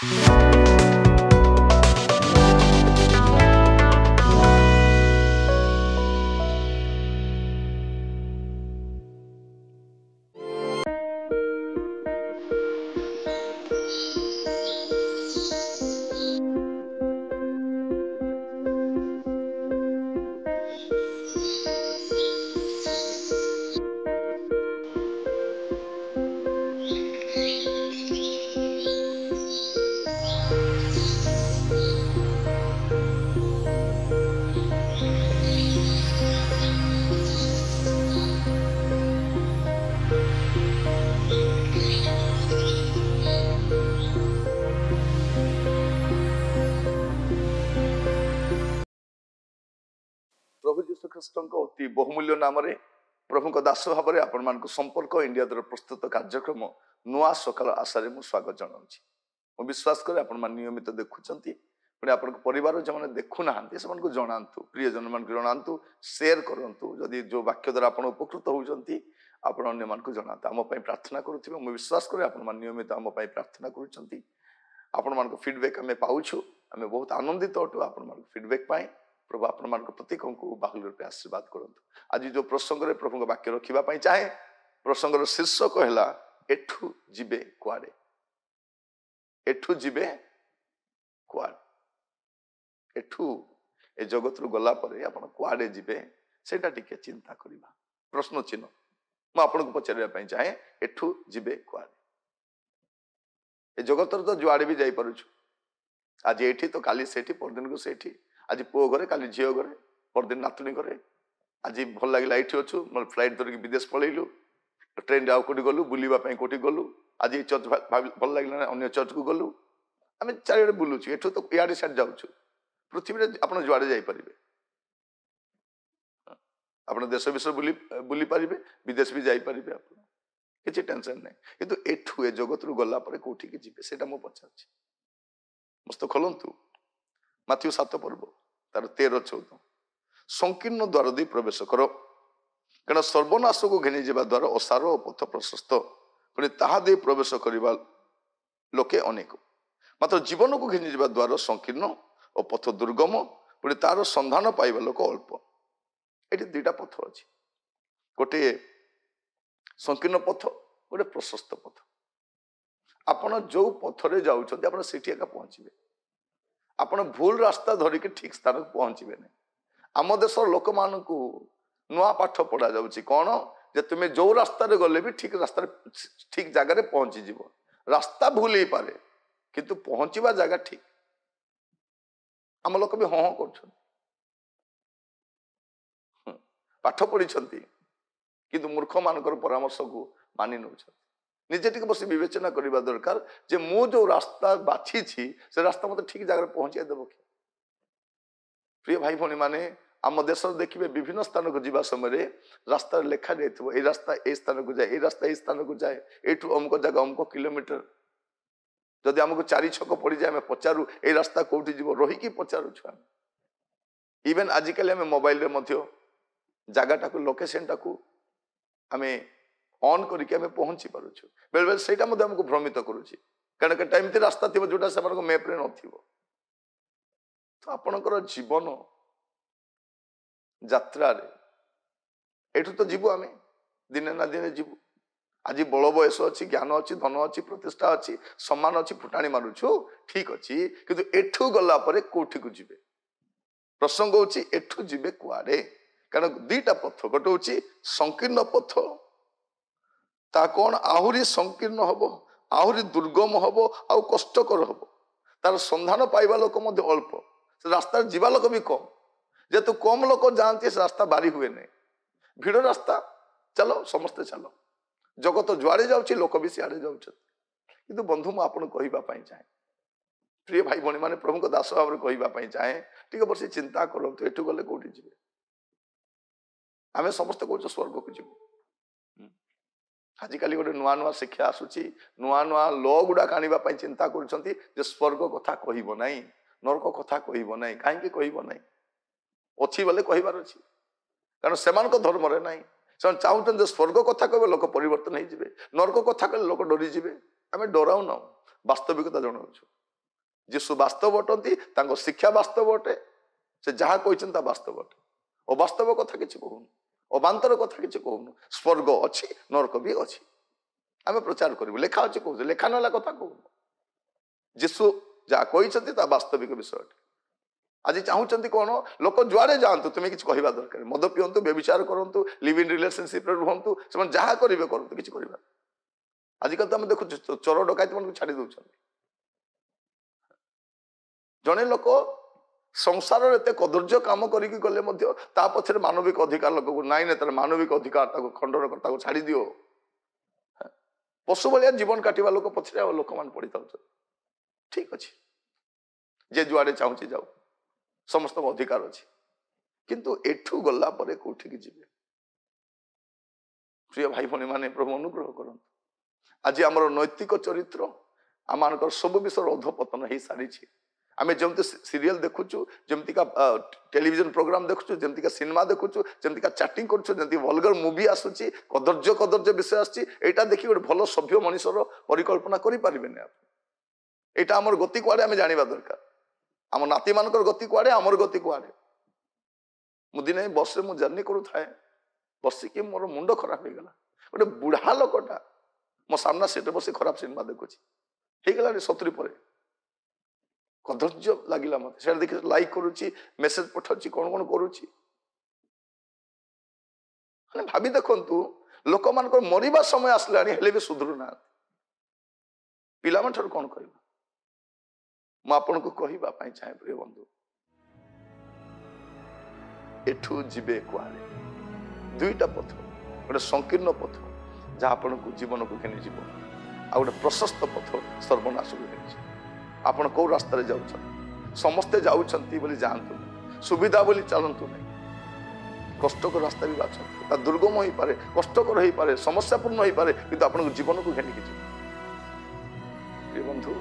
प्रभु जीशु ख्रीष्ट अति बहुमूल्य नाम प्रभु दास भाव में आपण मान संपर्क इंडिया द्वारा प्रस्तुत कार्यक्रम नुआ सकाल आशारे मु स्वागत जनाऊँगी। मु विश्वास करे आपण नियमित देखुंट पुणी आप परिवार जो मैंने देखुना से जनातु प्रियजन मान जनातु सेयर करूँ जदि जो वाक्य द्वारा आप उपकृत होती आपण अन्य मान जनातु आम प्रार्थना करुवे मुझे विश्वास करे आपण नियमित आम प्रार्थना करुँच आपण मान फीडबैक आम पाऊँ आम बहुत आनंदित अटू आपण फीडबैक पाए प्रभु आपण मान प्रत्येक को बाहुल रूपे आशीर्वाद करूँ। आज जो प्रसंग में प्रभु वाक्य रखापी चाहे प्रसंगर शीर्षक है एठू जीवे कुआडे एठू जीवे कुआडे एठू ए जगत रु गला परे आपण कुआडे जीवे सेटा टिके चिंता करिबा प्रश्न चिन्ह मु आपन को पचारिबा चाहे एठू जीवे कुआडे ए जगत तो जुआडे भी जाई पारुछु आज एठी तो काली सेठी परदिन को सेठी आज पुओ घरे काली झील घरे परदिन नातुणी घरे आज भल लगे ये अच्छु फ्लाइट धरिक विदेश पलैलु ट्रेन आउ कौटी गलु बुलवाई कौटी गलु आज ये चर्च भल लगे अन्य चर्च को गलु आम चारिड़े बुलुचु एठू तो इे साइड जाऊँ पृथ्वी में आप जुआड़े जापर आप देश विषय बुली पारे विदेश भी जापर किसी टेंशन नहीं किंतु एठू ए जगत रु गला कौटी की जीवे से पचार मस्त खोलतु माथ्यू 7 पर्व तार 13-14 संकीर्ण द्वार दी प्रवेश कर कारण सर्वनाश को घेनी जा द्वार असार और पथ प्रशस्त पुणी ताहा दे प्रवेश करने लोके अनेक मात्र जीवन को घेनी जा द्वार संकीर्ण और पथ दुर्गम पुणी तार संधान पाइबा लोक अल्प ये दुईटा पथ अच्छी गोटे संकीर्ण पथ गोटे प्रशस्त पथ आपण जो पथरे जाऊँच आप पहुंचे आपण भूल रास्ता धरिक ठीक स्थान को पहुंचे नहीं आम देश लोक मान नुआ पाठ पढ़ा जाऊँगी कौन जे तुम्हें जो रास्ता गले भी ठीक रास्ता ठीक जगह पहुंची जीव रास्ता भूल ही पारे किंतु पहुंचवा जगह ठीक आम लोक भी हाँ कर पाठ पढ़ी किंतु मूर्ख मानकर परामर्श को मानि नौ निजे टी बस विवेचना करने दरकार जे मु जो रास्ता बाछी से रास्ता मत ठीक जगह पहुंचे देव कि प्रिय भाई भौणी माने आम देश देखिए विभिन्न स्थान को जीवा समय रास्ता लेखा जाइए ये रास्ता ए स्थान को जाए ये रास्ता ए स्थान को जाए यू अमुक जगह अमुक किलोमीटर जदि आमको 4 छक पड़ जाए आम पचारू ये रास्ता कौटी जीव रहीकि पचारुछु आम इवेन आजिकल आम मोबाइल जगटा को लोकेशन टाक आम ऑन करके आम पहुंची पारुछु बेले बेले सेटा हमको भ्रमित करुच्ची कारण टाइम रास्ता थी जोटा से मैप्रे न तो आपणकर जीवन यात्रा एठू तो जीवु आम दिने ना दिने जीवु आज बल बयस अच्छी ज्ञान अच्छी धन अच्छी प्रतिष्ठा अच्छी सम्मान अच्छी फुटाणी मारुछु ठीक अच्छी किंतु एठू गला परे कोठी को जीवे प्रसंग होची एठू जीवे कुआडे कारण दुईटा पथ गोटे होची संकीर्ण पथ ता कौन आहुरी संकीर्ण हम आहुरी दुर्गम हम आउ कष्टकर हम तार संधान पाइबा लोक अल्प से रास्ता जीवा लोक भी कम जेतु कम लोक जाती से रास्ता बारी हुए नहीं भिड़ रास्ता चलो समस्ते चलो जगत जुआड़े जाऊँगी लोक भी सियाड़े जाऊँ किंतु बंधु मुझे कहवाई चाहे प्रिय भाई भौणी मैंने प्रभु दास भाव में कहवाई चाहे टी बस चिंता करूँ एठू गले कौटी जी आम समस्त कौच स्वर्ग को जीव आजिकल गोटे नुआ नुआ शिक्षा आसूची नुआ नुआ ल गुड़ा आने चिंता कर स्वर्ग कथा कहब ना नरक कथा कहब ना कहीं कहब ना अच्छी बोले कहबार अच्छी कारण से धर्म ना से चाहते स्वर्ग कथा कहे लोक परिवर्तन हो नरक कथा कहले लोक डरीजे आम डराऊ ना वास्तविकता जनाऊँ ଯୀଶୁ ବାସ୍ତବ ଅଟନ୍ତି, ତାଙ୍କ ଶିକ୍ଷା ବାସ୍ତବ ଅଟେ, ସେ ଯାହା କହିଛନ୍ତି ତା ବାସ୍ତବ ଅଟେ। ଅବାସ୍ତବ କଥା କିଛି କହୁନୁ, ଅବାନ୍ତର କଥା କିଛି କହୁନୁ। ସ୍ୱର୍ଗ ଅଛି, ନରକ ବି ଅଛି, ଆମେ ପ୍ରଚାର କରିବୁ। ଲେଖା ଅଛି କହୁଛୁ, ଲେଖା ନହେଲା କଥା କହୁନୁ। ଯୀଶୁ ଯାହା କହିଛନ୍ତି ତା ବାସ୍ତବିକ ବିଷୟ ଅଟେ। ଆଜି ଚାହୁଁଛନ୍ତି କ'ଣ? ଲୋକ ଯୁଆଡ଼େ ଯାଆନ୍ତୁ, ତୁମେ କିଛି କହିବା ଦରକାର। ମଦ ପିଅନ୍ତୁ, ବ୍ୟଭିଚାର କରନ୍ତୁ, ଲିଭ୍ ଇନ୍ ରିଲେସନସିପ୍ରେ ରୁହନ୍ତୁ, ସେମାନେ ଯାହା କରିବେ କରନ୍ତୁ, କିଛି କରିବା। ଆଜିକାଲି ତ ଆମେ ଦେଖୁଛୁ ଚୋର ଡକାୟତ ମାନଙ୍କୁ ଛାଡ଼ି ଦେଉଛନ୍ତି। ଜଣେ ଲୋକ ସଂସାରରେ ଏତେ କଦର୍ଯ୍ୟ କାମ କରିକି ଗଲେ ମଧ୍ୟ ତା ପଛରେ ମାନବିକ ଅଧିକାର ଲୋକକୁ ନାଇଁ ନାଇଁ, ତାର ମାନବିକ ଅଧିକାର ତାକୁ ଖଣ୍ଡନ କର, ତାକୁ ଛାଡ଼ି ଦିଅ। ପଶୁ ଭଳିଆ ଜୀବନ କାଟିବା ଲୋକ ପଛରେ ଆଉ ଲୋକମାନେ ପଡ଼ିଥାଉଛନ୍ତି। ଠିକ ଅଛି, ଯେ ଯୁଆଡ଼େ ଚାହୁଁଛି ଯାଉ, ସମସ୍ତଙ୍କ ଅଧିକାର ଅଛି, କିନ୍ତୁ ଏଠୁ ଗଲା ପରେ କୋଉଠିକି ଯିବେ? ପ୍ରିୟ ଭାଇ ଭଉଣୀ ମାନେ, ପ୍ରଭୁ ଅନୁଗ୍ରହ କରନ୍ତୁ। ଆଜି ଆମର ନୈତିକ ଚରିତ୍ର ଆମମାନଙ୍କର ସବୁ ବିଷୟରେ ଅଧପତନ ହେଇସାରିଛି। ଆମେ ଯେମିତି ସିରିଏଲ ଦେଖୁଛୁ, ଯେମିତିକା ଟେଲିଭିଜନ ପ୍ରୋଗ୍ରାମ ଦେଖୁଛୁ, ଯେମିତିକା ସିନେମା ଦେଖୁଛୁ, ଯେମିତିକା ଚାଟିଂ କରୁଛୁ, ଯେମିତି ଭଲଗର ମୁଭି ଆସୁଛି, କଦର୍ଯ୍ୟ ବିଷୟ ଆସୁଛି, ଏଇଟା ଦେଖି ଗୋଟେ ଭଲ ସଭ୍ୟ ମଣିଷର ପରିକଳ୍ପନା କରିପାରିବେନି ଆପଣ। ଏଇଟା ଆମର ଗତି କୁଆଡ଼େ ଆମେ ଜାଣିବା ଦରକାର। ଆମ ନାତିମାନଙ୍କର ଗତି କୁଆଡ଼େ, ଆମର ଗତି କୁଆଡ଼େ। ମୁଁ ଦିନେ ବସରେ ମୁଁ ଜର୍ଣ୍ଣି କରୁଥାଏ, ବସିକି ମୋର ମୁଣ୍ଡ ଖରାପ ହେଇଗଲା। ଗୋଟେ ବୁଢ଼ା ଲୋକଟା ମୋ ସାମ୍ନା ସିଟ୍ରେ ବସି ଖରାପ ସିନେମା ଦେଖୁଛି, ହେଇଗଲାଣି 70 ପରେ। କଦର୍ଯ୍ୟ ଲାଗିଲା ମତେ। ସେଟା ଦେଖି ଲାଇକ୍ କରୁଛି, ମେସେଜ ପଠାଉଛି, କ'ଣ କ'ଣ କରୁଛି। ମାନେ ଭାବି ଦେଖନ୍ତୁ, ଲୋକମାନଙ୍କର ମରିବା ସମୟ ଆସିଲାଣି, ହେଲେ ବି ସୁଧୁରୁ ନାହାନ୍ତି। ପିଲାମାନଙ୍କ ଠାରୁ କ'ଣ କହିବା? ମୁଁ ଆପଣଙ୍କୁ କହିବା ପାଇଁ ଚାହେଁ ପ୍ରିୟ ବନ୍ଧୁ, ଏଠୁ ଯିବେ କୁଆଡ଼େ? ଦୁଇଟା ପଥ, ଗୋଟେ ସଂକୀର୍ଣ୍ଣ ପଥ ଯାହା ଆପଣଙ୍କୁ ଜୀବନକୁ ଘେନିଯିବ, ଆଉ ଗୋଟେ ପ୍ରଶସ୍ତ ପଥ ସର୍ବନାଶକୁ ଘେନିଯିବ। ଆପଣ କୋଉ ରାସ୍ତାରେ ଯାଉଛନ୍ତି? ସମସ୍ତେ ଯାଉଛନ୍ତି ବୋଲି ଯାଆନ୍ତୁ ନାହିଁ, ସୁବିଧା ବୋଲି ଚାଲନ୍ତୁ ନାହିଁ। କଷ୍ଟକର ରାସ୍ତା ବି ବାଛନ୍ତୁ। ତା ଦୁର୍ଗମ ହେଇପାରେ, କଷ୍ଟକର ହେଇପାରେ, ସମସ୍ୟାପୂର୍ଣ୍ଣ ହେଇପାରେ, କିନ୍ତୁ ଆପଣଙ୍କ ଜୀବନକୁ ଘେନିକି ଯିବ। ପ୍ରିୟ ବନ୍ଧୁ,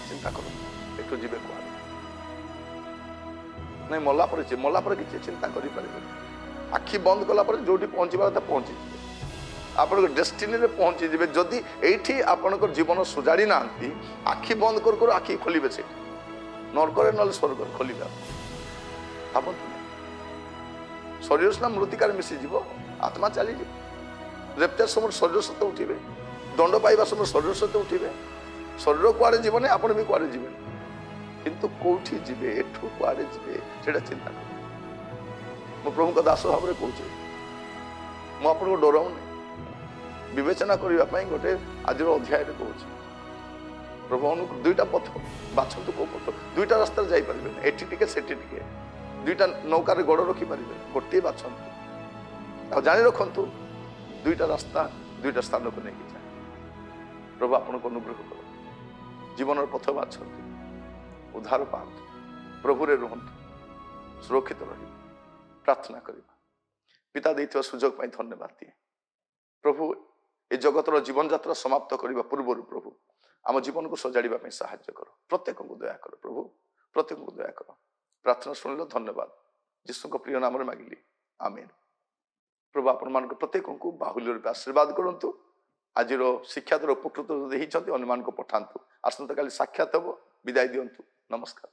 ଚିନ୍ତା କରନ୍ତୁ, ଏଠୁ ଯିବେ କୁଆଡ଼େ? ନାଇଁ, ମଲା ପରେ କିଛି ଚିନ୍ତା କରିପାରିବେନି। ଆଖି ବନ୍ଦ କଲା ପରେ ଯୋଉଠି ପହଞ୍ଚିବା କଥା ପହଞ୍ଚିଯିବେ, ଆପଣଙ୍କ ଡେଷ୍ଟିନିରେ ପହଞ୍ଚିଯିବେ। ଯଦି ଏଇଠି ଆପଣଙ୍କର ଜୀବନ ସୁଜାଡ଼ି ନାହାନ୍ତି, ଆଖି ବନ୍ଦ କରୁ କରୁ ଆଖି ଖୋଲିବେ ସେଇଠି, ନରକରେ ନହେଲେ ସ୍ୱର୍ଗରେ ଖୋଲିବେ। ଭାବନ୍ତୁ, ଶରୀର ସିନା ମୃତ୍ତିକାରେ ମିଶିଯିବ, ଆତ୍ମା ଚାଲିଯିବ। ରେପ୍ଚର ସମୟରେ ଶରୀର ସହିତ ଉଠିବେ, ଦଣ୍ଡ ପାଇବା ସମୟରେ ଶରୀର ସହିତ ଉଠିବେ। ଶରୀର କୁଆଡ଼େ ଯିବନି, ଆପଣ ବି କୁଆଡ଼େ ଯିବେନି, କିନ୍ତୁ କୋଉଠି ଯିବେ, ଏଠୁ କୁଆଡ଼େ ଯିବେ, ସେଇଟା ଚିନ୍ତା କର। ମୁଁ ପ୍ରଭୁଙ୍କ ଦାସ ଭାବରେ କହୁଛି, ମୁଁ ଆପଣଙ୍କୁ ଡରାଉନି, ବିବେଚନା କରିବା ପାଇଁ ଗୋଟେ ଆଜିର ଅଧ୍ୟାୟରେ କହୁଛି। ପ୍ରଭୁ ଦୁଇଟା ପଥ ବାଛନ୍ତୁ। କୋଉ ପଥ? ଦୁଇଟା ରାସ୍ତାରେ ଯାଇପାରିବେନି, ଏଠି ଟିକେ ସେଠି ଟିକେ, ଦୁଇଟା ନୌକାରେ ଗୋଡ଼ ରଖିପାରିବେ, ଗୋଟିଏ ବାଛନ୍ତୁ। ଆଉ ଜାଣି ରଖନ୍ତୁ, ଦୁଇଟା ରାସ୍ତା ଦୁଇଟା ସ୍ଥାନକୁ ନେଇକି ଯାଏ। ପ୍ରଭୁ ଆପଣଙ୍କୁ ଅନୁଗ୍ରହ କରନ୍ତୁ, ଜୀବନର ପଥ ବାଛନ୍ତୁ, ଉଦ୍ଧାର ପାଆନ୍ତୁ, ପ୍ରଭୁରେ ରୁହନ୍ତୁ, ସୁରକ୍ଷିତ ରହିବେ। ପ୍ରାର୍ଥନା କରିବା। ପିତା ଦେଇଥିବା ସୁଯୋଗ ପାଇଁ ଧନ୍ୟବାଦ ଦିଏ ପ୍ରଭୁ। ଏ ଜଗତର ଜୀବନଯାତ୍ରା ସମାପ୍ତ କରିବା ପୂର୍ବରୁ ପ୍ରଭୁ ଆମ ଜୀବନକୁ ସଜାଡ଼ିବା ପାଇଁ ସାହାଯ୍ୟ କର। ପ୍ରତ୍ୟେକଙ୍କୁ ଦୟା କର ପ୍ରଭୁ, ପ୍ରତ୍ୟେକଙ୍କୁ ଦୟା କର। ପ୍ରାର୍ଥନା ଶୁଣିଲ, ଧନ୍ୟବାଦ। ଯୀଶୁଙ୍କ ପ୍ରିୟ ନାମରେ ମାଗିଲି, ଆମେନ୍। ପ୍ରଭୁ ଆପଣମାନଙ୍କ ପ୍ରତ୍ୟେକଙ୍କୁ ବାହୁଲ୍ୟ ରୂପେ ଆଶୀର୍ବାଦ କରନ୍ତୁ। ଆଜିର ଶିକ୍ଷା ଦ୍ୱାରା ଉପକୃତ ଯଦି ହେଇଛନ୍ତି, ଅନ୍ୟମାନଙ୍କୁ ପଠାନ୍ତୁ। ଆସନ୍ତାକାଲି ସାକ୍ଷାତ ହେବ। ବିଦାୟ ଦିଅନ୍ତୁ। ନମସ୍କାର।